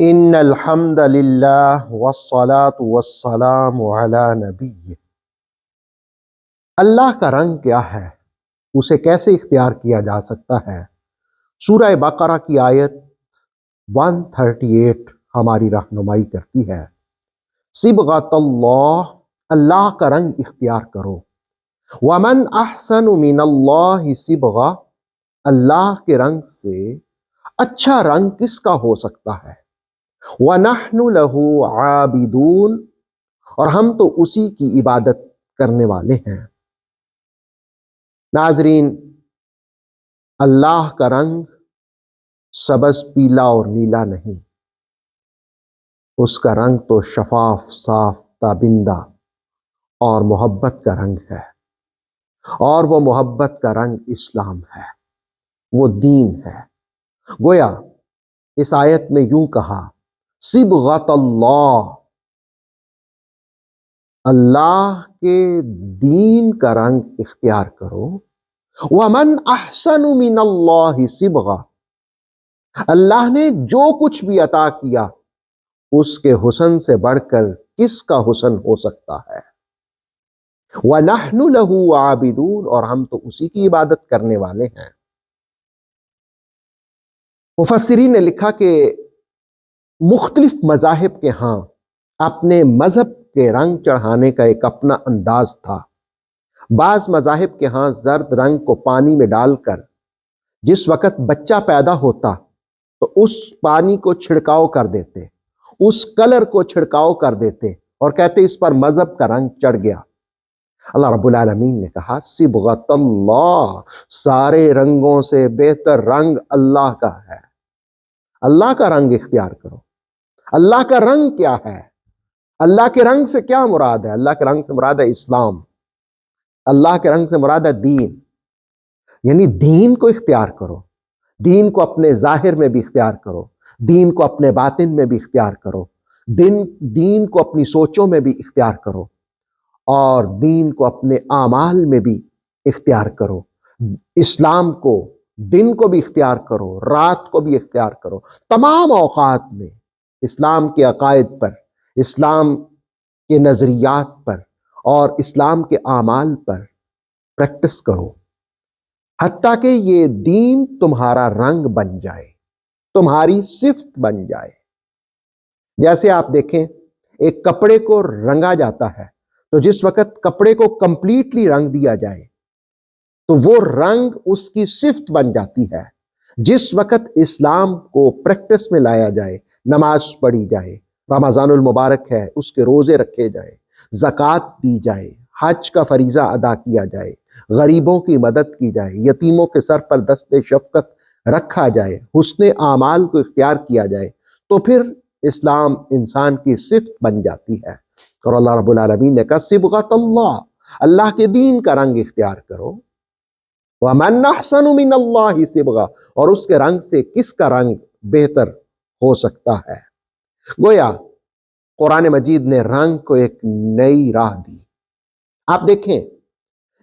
ان الحمد للہ والصلاة والسلام علی نبی۔ اللہ کا رنگ کیا ہے، اسے کیسے اختیار کیا جا سکتا ہے؟ سورہ بقرہ کی آیت 138 ہماری رہنمائی کرتی ہے۔ صبغۃ اللہ، اللہ کا رنگ اختیار کرو۔ ومن احسن من اللہ صبغہ، اللہ کے رنگ سے اچھا رنگ کس کا ہو سکتا ہے؟ وَنَحْنُ لَهُ عَابِدُونَ، اور ہم تو اسی کی عبادت کرنے والے ہیں۔ ناظرین، اللہ کا رنگ سبز، پیلا اور نیلا نہیں، اس کا رنگ تو شفاف، صاف، تابندہ اور محبت کا رنگ ہے، اور وہ محبت کا رنگ اسلام ہے، وہ دین ہے۔ گویا اس آیت میں یوں کہا، صبغۃ اللہ، اللہ کے دین کا رنگ اختیار کرو۔ وَمَنْ أَحْسَنُ مِنَ اللَّهِ صِبْغَةً، اللہ نے جو کچھ بھی عطا کیا اس کے حسن سے بڑھ کر کس کا حسن ہو سکتا ہے؟ وَنَحْنُ لَهُ عَابِدُونَ، اور ہم تو اسی کی عبادت کرنے والے ہیں۔ مفسرین نے لکھا کہ مختلف مذاہب کے ہاں اپنے مذہب کے رنگ چڑھانے کا ایک اپنا انداز تھا۔ بعض مذاہب کے ہاں زرد رنگ کو پانی میں ڈال کر جس وقت بچہ پیدا ہوتا تو اس پانی کو چھڑکاؤ کر دیتے، اس کلر کو چھڑکاؤ کر دیتے اور کہتے اس پر مذہب کا رنگ چڑھ گیا۔ اللہ رب العالمین نے کہا، صبغۃ اللہ، سارے رنگوں سے بہتر رنگ اللہ کا ہے۔ اللہ کا رنگ اختیار کرو۔ اللہ کا رنگ کیا ہے؟ اللہ کے رنگ سے کیا مراد ہے؟ اللہ کے رنگ سے مراد ہے اسلام، اللہ کے رنگ سے مراد ہے دین، یعنی دین کو اختیار کرو، دین کو اپنے ظاہر میں بھی اختیار کرو، دین کو اپنے باطن میں بھی اختیار کرو، دین کو اپنی سوچوں میں بھی اختیار کرو، اور دین کو اپنے اعمال میں بھی اختیار کرو۔ اسلام کو، دن کو بھی اختیار کرو، رات کو بھی اختیار کرو، تمام اوقات میں اسلام کے عقائد پر، اسلام کے نظریات پر اور اسلام کے اعمال پر پریکٹس کرو، حتیٰ کہ یہ دین تمہارا رنگ بن جائے، تمہاری صفت بن جائے۔ جیسے آپ دیکھیں، ایک کپڑے کو رنگا جاتا ہے تو جس وقت کپڑے کو کمپلیٹلی رنگ دیا جائے تو وہ رنگ اس کی صفت بن جاتی ہے۔ جس وقت اسلام کو پریکٹس میں لایا جائے، نماز پڑھی جائے، رمضان المبارک ہے اس کے روزے رکھے جائے، زکوٰۃ دی جائے، حج کا فریضہ ادا کیا جائے، غریبوں کی مدد کی جائے، یتیموں کے سر پر دست شفقت رکھا جائے، حسن اعمال کو اختیار کیا جائے، تو پھر اسلام انسان کی صفت بن جاتی ہے۔ اور اللہ رب العالمین نے کہا، صبغۃ اللہ، اللہ کے دین کا رنگ اختیار کرو۔ وَمَنْ أَحْسَنُ مِنَ اللَّهِ صِبْغَةً، اور اس کے رنگ سے کس کا رنگ بہتر ہو سکتا ہے؟ گویا قرآن مجید نے رنگ کو ایک نئی راہ دی۔ آپ دیکھیں،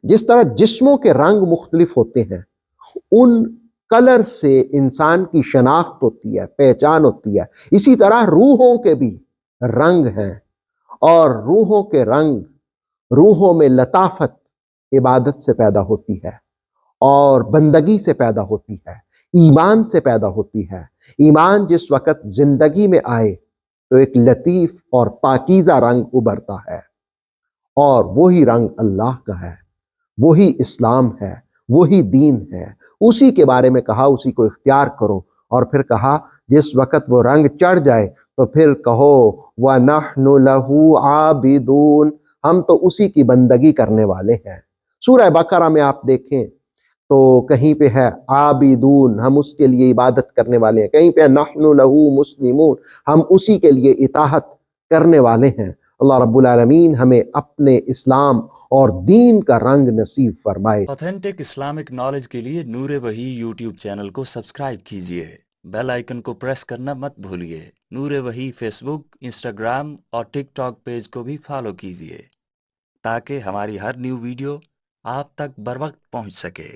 جس طرح جسموں کے رنگ مختلف ہوتے ہیں، ان کلر سے انسان کی شناخت ہوتی ہے، پہچان ہوتی ہے، اسی طرح روحوں کے بھی رنگ ہیں، اور روحوں کے رنگ، روحوں میں لطافت عبادت سے پیدا ہوتی ہے اور بندگی سے پیدا ہوتی ہے، ایمان سے پیدا ہوتی ہے۔ ایمان جس وقت زندگی میں آئے تو ایک لطیف اور پاکیزہ رنگ ابھرتا ہے، اور وہی رنگ اللہ کا ہے، وہی اسلام ہے، وہی دین ہے۔ اسی کے بارے میں کہا، اسی کو اختیار کرو، اور پھر کہا جس وقت وہ رنگ چڑھ جائے تو پھر کہو، وَنَحْنُ لَهُ عَابِدُونَ، ہم تو اسی کی بندگی کرنے والے ہیں۔ سورہ بقرہ میں آپ دیکھیں تو کہیں پہ ہے عابدون، ہم اس کے لیے عبادت کرنے والے ہیں، کہیں پہ نحن لہو مسلمون، ہم اسی کے لیے اطاعت کرنے والے ہیں۔ اللہ رب العالمین ہمیں اپنے اسلام اور دین کا رنگ نصیب فرمائے۔ آتھینٹک اسلامک نالج کے لیے نور وحی یوٹیوب چینل کو سبسکرائب کیجئے، بیل آئیکن کو پریس کرنا مت بھولیے۔ نور وحی فیس بک، انسٹاگرام اور ٹک ٹاک پیج کو بھی فالو کیجئے تاکہ ہماری ہر نیو ویڈیو آپ تک بر وقت پہنچ سکے۔